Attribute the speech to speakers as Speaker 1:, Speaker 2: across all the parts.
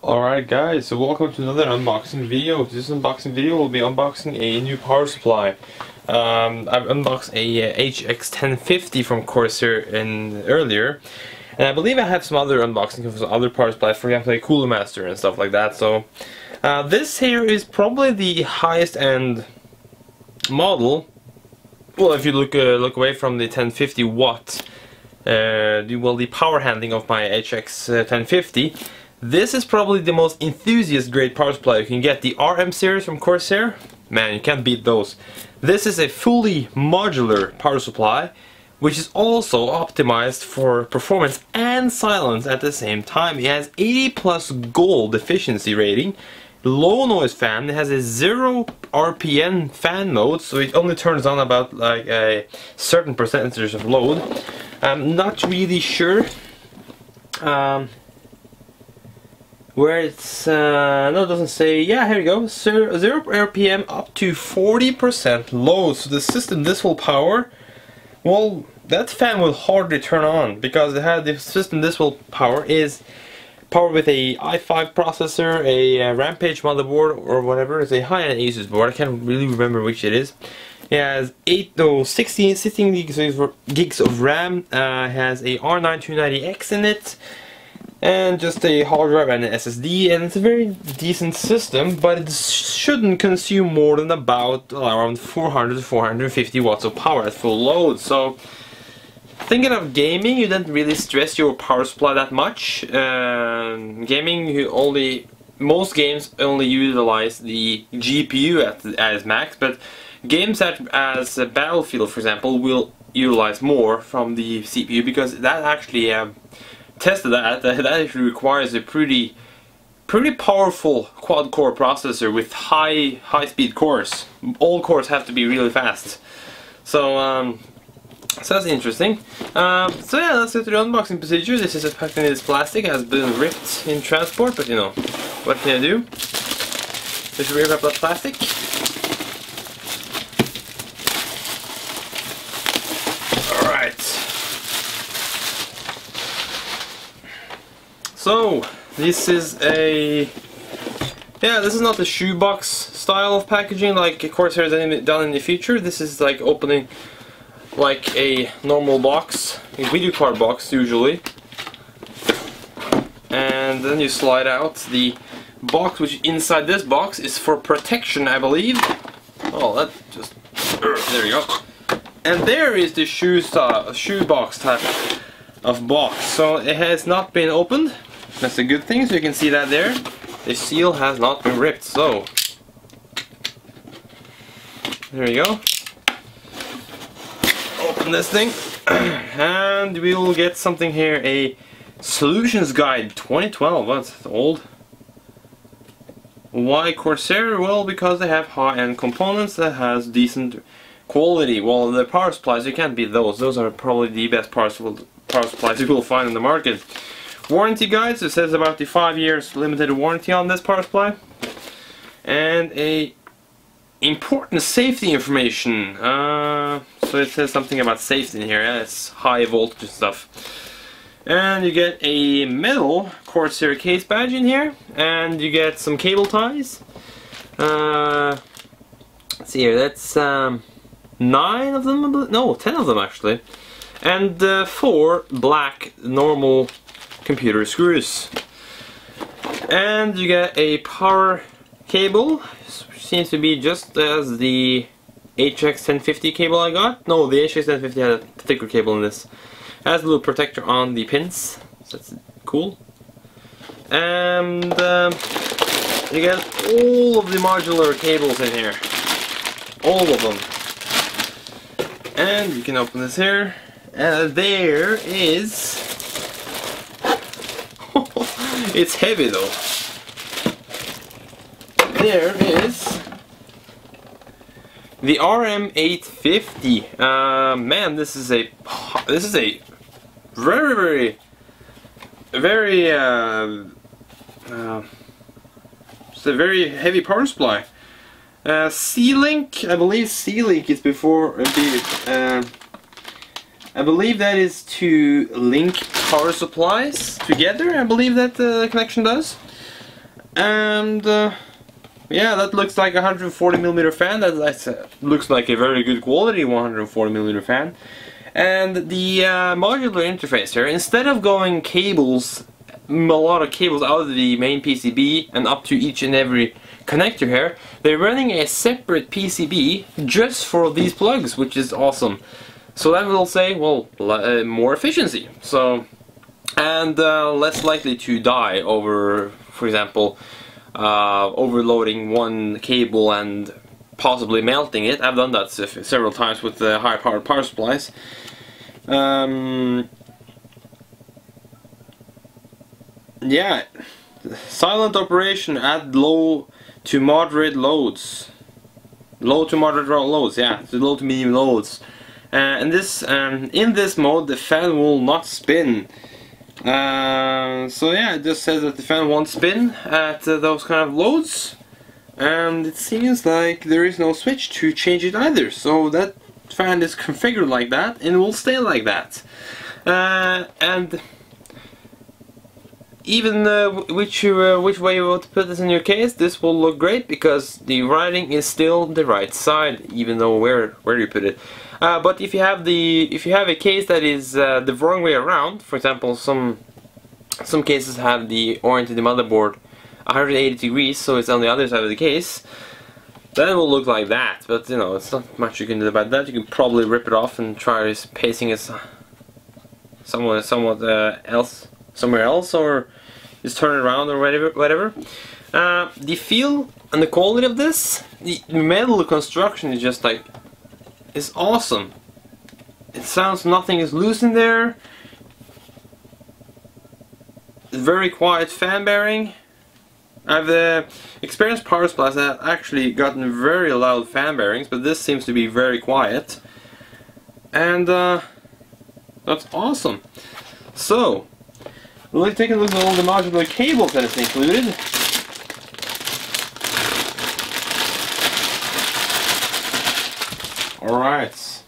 Speaker 1: Alright guys, so welcome to another unboxing video. This unboxing video will be unboxing a new power supply. I've unboxed a HX1050 from Corsair earlier, and I believe I have some other unboxing of other power supplies, for example a Cooler Master and stuff like that. So this here is probably the highest end model. Well, if you look away from the 1050 watt, the power handling of my HX1050. This is probably the most enthusiast grade power supply you can get. The RM series from Corsair, man, you can't beat those. This is a fully modular power supply, which is also optimized for performance and silence at the same time. It has 80+ gold efficiency rating, low noise fan. It has a 0 RPM fan mode, so it only turns on about like a certain percentage of load. I'm not really sure where it's, no, it doesn't say. Yeah, here we go. 0 RPM up to 40% load. So the system this will power, well, that fan will hardly turn on because the system this will power is powered with a i5 processor, a Rampage motherboard, or whatever. It's a high-end Asus board. I can't really remember which it is. It has 16 gigs of RAM. Has a R9 in it, and just a hard drive and an SSD, and it's a very decent system, but it shouldn't consume more than about around 400 to 450 watts of power at full load. So thinking of gaming, you don't really stress your power supply that much. Gaming, most games only utilize the GPU at its max, but games as Battlefield, for example, will utilize more from the CPU, because that actually tested that actually requires a pretty powerful quad-core processor with high-speed cores. All cores have to be really fast. So so that's interesting. So yeah, let's get to the unboxing procedure. This is packed in this plastic. It has been ripped in transport, but you know, what can I do? Just rip up that plastic. Alright. So, this is this is not the shoebox style of packaging like Corsair has done in the future. This is like opening like a normal box, a video card box usually. And then you slide out the box, which inside this box is for protection, I believe. Oh, that just... there you go. And there is the shoebox type of box. So it has not been opened. That's a good thing, so you can see that there. The seal has not been ripped, so there you go. Open this thing, and we will get something here, a Solutions Guide 2012. That's old. Why Corsair? Well, because they have high-end components that has decent quality. Well, the power supplies, you can't beat those. Those are probably the best power supplies you will find in the market. Warranty guides, it says about the 5 years limited warranty on this power supply, and a important safety information. So it says something about safety in here. Yeah, it's high voltage stuff. And you get a metal Corsair case badge in here, and you get some cable ties. Let's see here, that's 9 of them, no, 10 of them actually, and 4 black normal computer screws. And you get a power cable, which seems to be just as the HX1050 cable I got. No, the HX1050 had a thicker cable in this. It has a little protector on the pins, so that's cool. And you get all of the modular cables in here. All of them. And you can open this here. And there is... it's heavy though. There is the RM850. Man, this is a very it's a very heavy power supply. C-Link, I believe C-Link is before I believe that is to link power supplies together. I believe that the connection does. And yeah, that looks like a 140mm fan. That looks like a very good quality 140mm fan. And the modular interface here, instead of going cables, a lot of cables out of the main PCB and up to each and every connector here, they're running a separate PCB just for these plugs, which is awesome. So that will say, well, more efficiency. So, and less likely to die over, for example, overloading one cable and possibly melting it. I've done that several times with the high powered power supplies. Yeah, silent operation at low to moderate loads. Low to moderate loads, yeah, to low to medium loads. And this, in this mode, the fan will not spin. So yeah, it just says that the fan won't spin at those kind of loads. And it seems like there is no switch to change it either. So that fan is configured like that and will stay like that. And even which way you want to put this in your case, this will look great because the writing is still the right side, even though where you put it. But if you have a case that is the wrong way around, for example, some cases have oriented the motherboard 180 degrees, so it's on the other side of the case, then it will look like that. But you know, it's not much you can do about that. You can probably rip it off and try pasting it somewhere else, or just turn it around or whatever. The feel and the quality of this, the metal construction is just like, it's awesome. It sounds nothing is loose in there. Very quiet fan bearing. I've experienced power supplies that have actually gotten very loud fan bearings, but this seems to be very quiet. And that's awesome. So, let's take a look at all the modular cables that is included. Alright.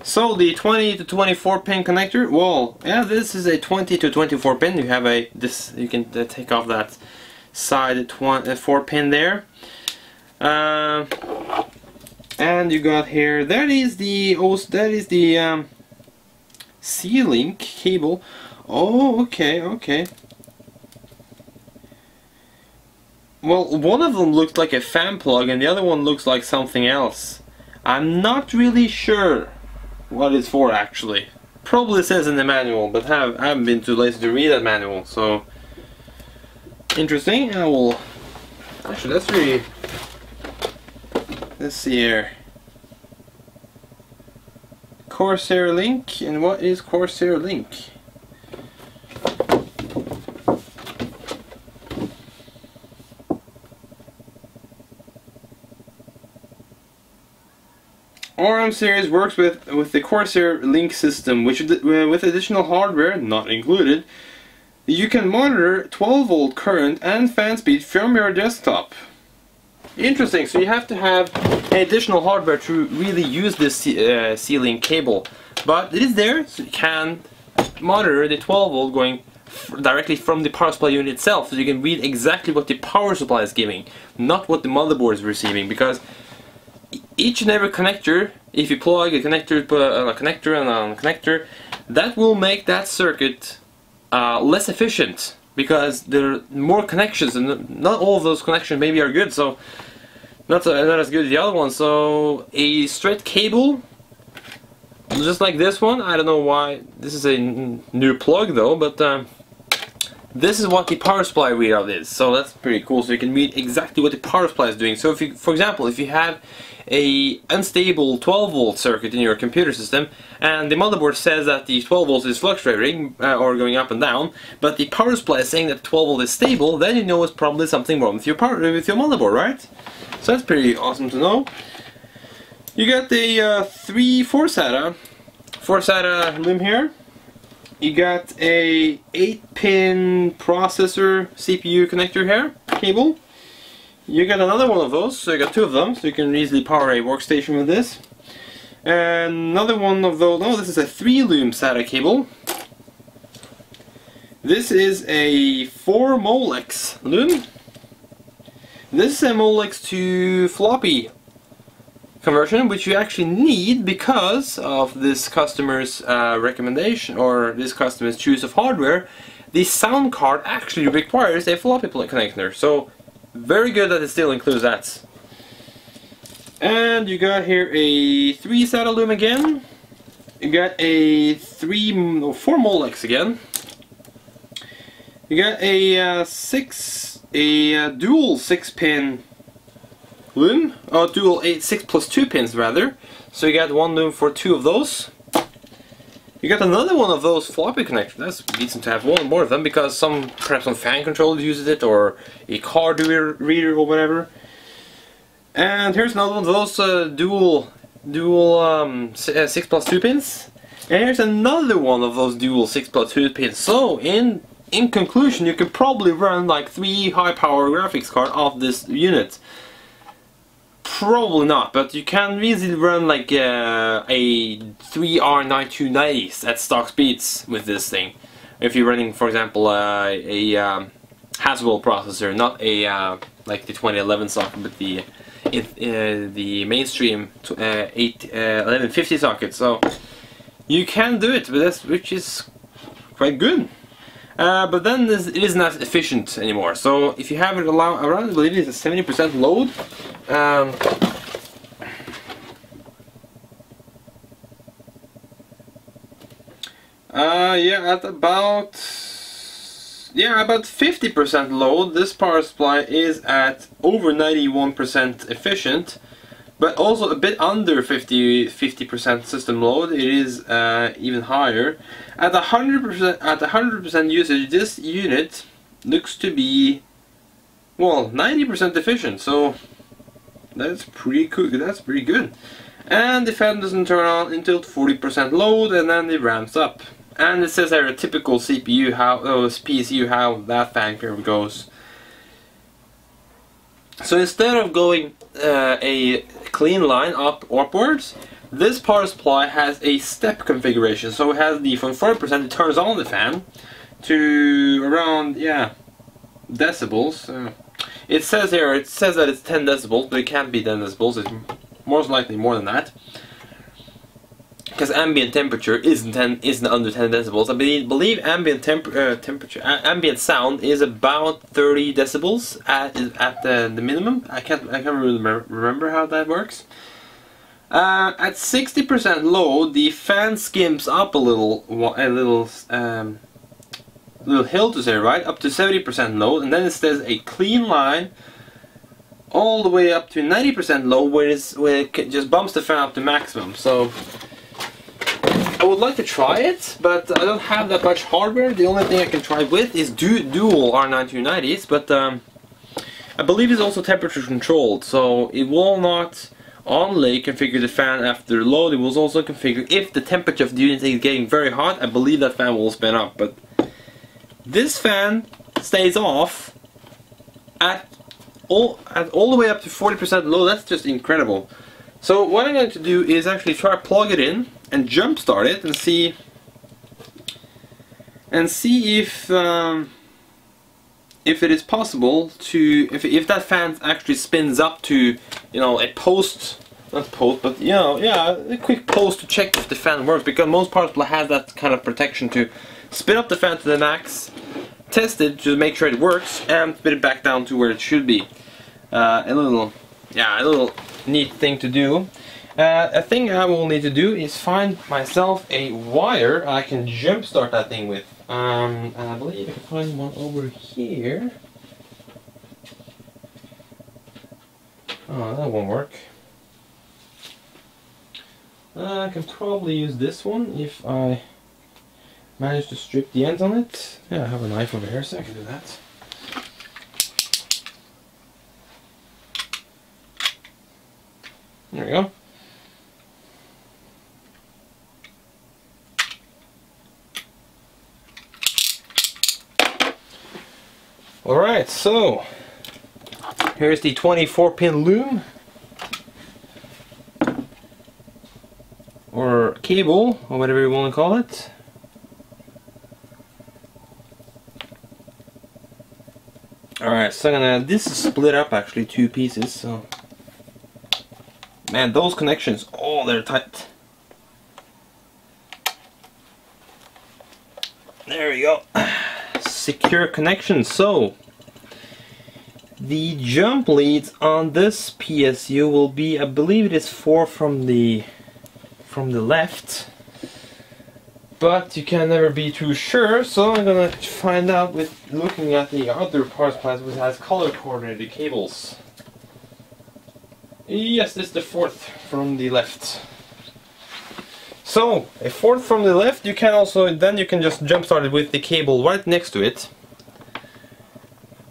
Speaker 1: So the 20 to 24 pin connector, well, yeah, this is a 20 to 24 pin. You have you can take off that side 4 pin there. And you got here, that is the C-Link cable. Oh, okay. Well, one of them looks like a fan plug and the other one looks like something else. I'm not really sure what it's for actually. Probably says in the manual, but I haven't been too lazy to read that manual, so interesting. Actually, let's see here. Corsair link, and what is Corsair link? RM series works with the Corsair Link system, which with additional hardware not included, you can monitor 12-volt current and fan speed from your desktop. Interesting. So you have to have additional hardware to really use this C-Link cable, but it is there, so you can monitor the 12-volt going directly from the power supply unit itself, so you can read exactly what the power supply is giving, not what the motherboard is receiving, because each and every connector, if you plug a connector, put a connector and a connector, that will make that circuit less efficient, because there are more connections, and not all of those connections maybe are good, so not as good as the other one. So a straight cable, just like this one, I don't know why this is a new plug though, but this is what the power supply readout is, so that's pretty cool. So you can read exactly what the power supply is doing. So if you, for example, if you have a unstable 12-volt circuit in your computer system and the motherboard says that the 12 volts is fluctuating or going up and down, but the power supply is saying that 12 volt is stable, then you know it's probably something wrong with your motherboard, right? So that's pretty awesome to know. You got the 4 SATA loom here. You got a 8-pin processor CPU connector here, cable. You got another one of those, so you got 2 of them, so you can easily power a workstation with this. And another one of those, this is a 3-loom SATA cable. This is a 4 Molex loom. This is a Molex to floppy conversion, which you actually need because of this customer's recommendation, or this customer's choice of hardware. The sound card actually requires a floppy connector, so very good that it still includes that. And you got here a 3 saddle loom again. You got a 4 Molex again. You got a dual 6-pin loom, dual 6 plus 2 pins rather. So you got one loom for 2 of those. You got another one of those floppy connectors. That's decent to have one more of them, because perhaps some fan controller uses it, or a card reader or whatever. And here's another one of those dual 6 plus 2 pins. And here's another one of those dual 6 plus 2 pins. So in conclusion, you can probably run like 3 high power graphics cards off this unit. Probably not, but you can easily run like a 3 R9290s at stock speeds with this thing. If you're running, for example, a Haswell processor, not a like the 2011 socket, but the mainstream 1150 socket. So you can do it with this, which is quite good. But then it isn't as efficient anymore. So if you have it around, I believe it's a 70% load. Yeah, at about 50% load, this power supply is at over 91% efficient, but also a bit under 50% system load. It is even higher. At 100% usage, this unit looks to be, well, 90% efficient. So that's pretty cool. That's pretty good. And the fan doesn't turn on until 40% load, and then it ramps up. And it says there a typical PSU how that fan curve goes. So instead of going a clean line upwards, this power supply has a step configuration. So it has from 40% it turns on the fan to around, yeah, decibels. It says here, it says that it's 10 decibels, but it can't be 10 decibels. It's most likely more than that, because ambient temperature isn't under 10 decibels. I believe ambient ambient sound is about 30 decibels at the minimum. I can't really remember how that works. At 60% load, the fan skims up a little hill to say, right, up to 70% load, and then it says a clean line all the way up to 90% load, where it just bumps the fan up to maximum. So I would like to try it, but I don't have that much hardware. The only thing I can try with is dual R9290s, but I believe it's also temperature controlled, so it will not only configure the fan after load, it will also configure if the temperature of the unit is getting very hot. I believe that fan will spin up, but this fan stays off at all the way up to 40% load. That's just incredible. So what I'm going to do is actually try to plug it in and jump start it and see if it is possible to, if that fan actually spins up to, you know, a post, not post, but, you know, yeah, a quick post to check if the fan works, because most power supply has that kind of protection to spin up the fan to the max, test it to make sure it works, and spin it back down to where it should be. A little neat thing to do. A thing I will need to do is find myself a wire I can jump start that thing with. And I believe I can find one over here. Oh, that won't work. I can probably use this one if I manage to strip the ends on it. Yeah, I have a knife over here, so I can do that. There we go. Alright, so here's the 24-pin loom, or cable, or whatever you want to call it. Alright, so this is split up actually 2 pieces, so man, those connections, oh, they're tight. There we go. Secure connection. So the jump leads on this PSU will be, I believe it is 4 from the left, but you can never be too sure, so I'm gonna find out with looking at the other power supplies which has color coordinated cables. Yes, this is the 4th from the left. So a 4th from the left, you can also, then you can just jump start it with the cable right next to it.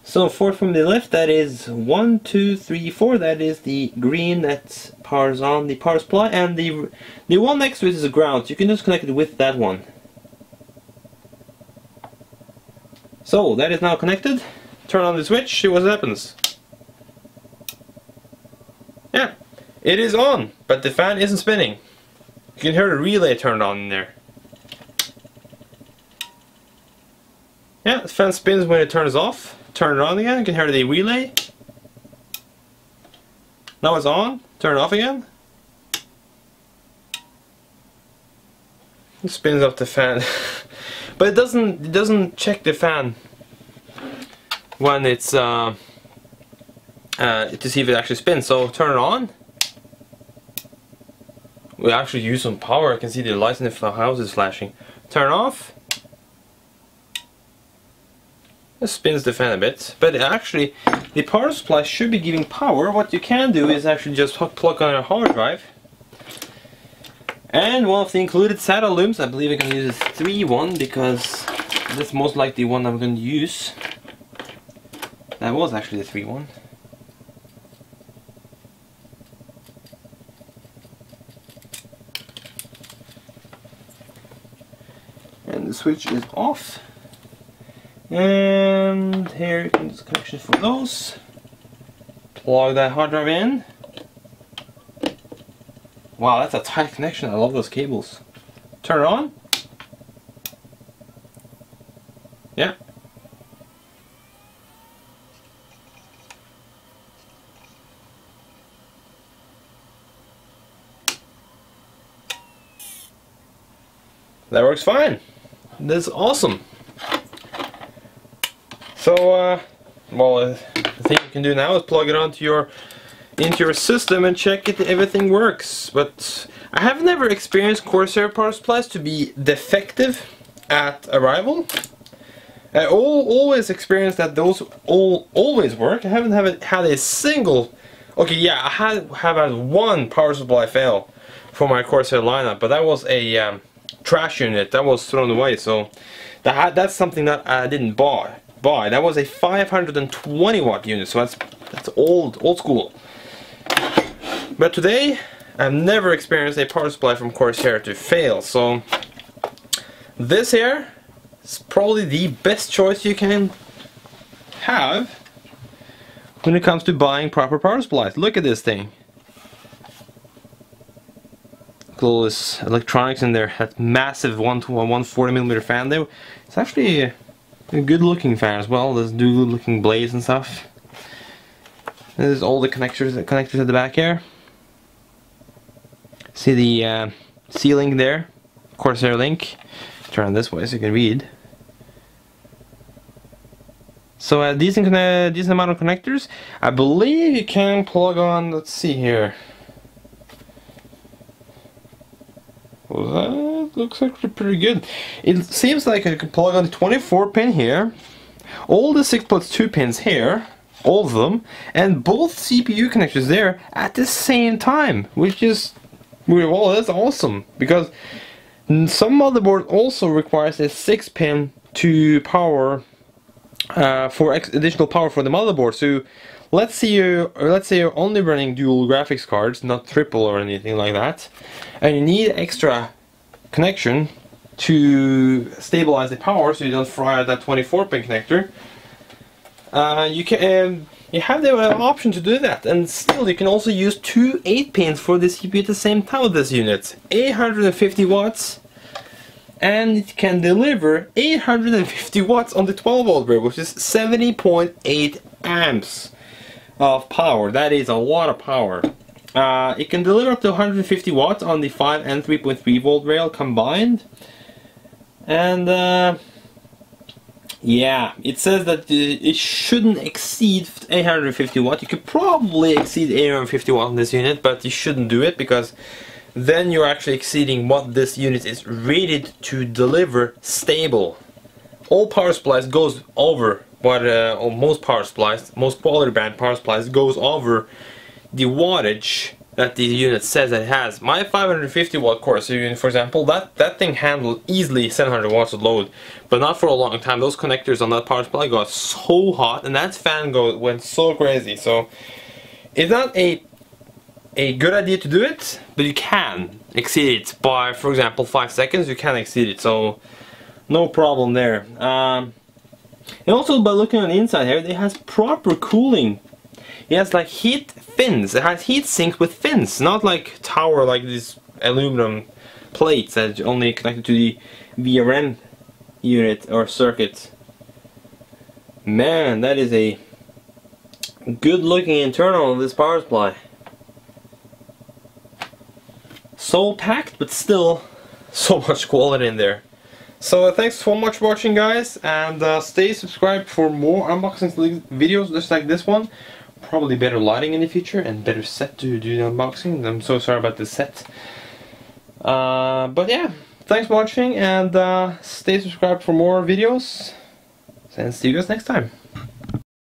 Speaker 1: So 4th from the left, that is 1, 2, 3, 4. That is the green that powers on the power supply, and the one next to it is a ground. So you can just connect it with that one. So that is now connected. Turn on the switch, see what happens. Yeah, it is on, but the fan isn't spinning. You can hear the relay turned on in there. Yeah, the fan spins when it turns off. Turn it on again, you can hear the relay. Now it's on, turn it off again. It spins up the fan. But it doesn't check the fan when it's to see if it actually spins. So turn it on. We actually use some power. I can see the lights in the house is flashing. Turn off. It spins the fan a bit, but actually the power supply should be giving power. What you can do is actually just plug on a hard drive. And one of the included SATA looms, I believe I'm going to use a 3-1 because that's most likely the one I'm going to use. That was actually the 3-1. And the switch is off. And here is connection for those. Plug that hard drive in. Wow, that's a tight connection. I love those cables. Turn it on. Yeah. That works fine. That's awesome. So, well, the thing you can do now is plug it onto into your system and check if everything works. But I have never experienced Corsair power supplies to be defective at arrival. I always experienced that those always work. I haven't had a single. Okay, yeah, I have had one power supply fail for my Corsair lineup, but that was a trash unit that was thrown away. So that's something that I didn't buy. That was a 520 watt unit, so that's old school. But today I've never experienced a power supply from Corsair to fail, so this here is probably the best choice you can have when it comes to buying proper power supplies. Look at this thing. Look at all this electronics in there. That massive 140mm fan there. It's actually a good looking fan as well. There's good looking blades and stuff. There's all the connectors at the back here. See the C-link there, Corsair link. Turn this way so you can read. So a decent amount of connectors. I believe you can plug on. Let's see here. Well, that looks actually pretty good. It seems like I can plug on the 24 pin here, all the 6+2 pins here, all of them, and both CPU connectors there at the same time, which is, well, that's awesome, because some motherboard also requires a 6-pin to power for additional power for the motherboard. So let's say you're only running dual graphics cards, not triple or anything like that, and you need extra connection to stabilize the power so you don't fry that 24-pin connector. You have the option to do that, and still you can also use 2 8-pins for the CPU at the same time with this unit. 850 watts and it can deliver 850 watts on the 12 volt rail, which is 70.8 amps of power. That is a lot of power. It can deliver up to 150 watts on the 5 and 3.3 volt rail combined. And yeah, it says that it shouldn't exceed 850 watts. You could probably exceed 850 watts on this unit, but you shouldn't do it, because then you're actually exceeding what this unit is rated to deliver stable. All power supplies goes over what, or most power supplies, most quality brand power supplies goes over the wattage that the unit says that it has. My 550 watt Corsair unit, for example, that thing handled easily 700 watts of load, but not for a long time. Those connectors on that power supply got so hot, and that fan went so crazy. So it's not a good idea to do it, but you can exceed it by, for example, 5 seconds. You can exceed it, so no problem there. And also, by looking on the inside here, it has proper cooling. It has like heat fins. It has heat sinks with fins, not like tower, like these aluminum plates that are only connected to the VRM unit or circuit. Man, that is a good looking internal of this power supply. So packed, but still so much quality in there. So thanks so much for watching, guys, and stay subscribed for more unboxing videos just like this one. Probably better lighting in the future and better set to do the unboxing. I'm so sorry about the set. But yeah, thanks for watching, and stay subscribed for more videos, and see you guys next time.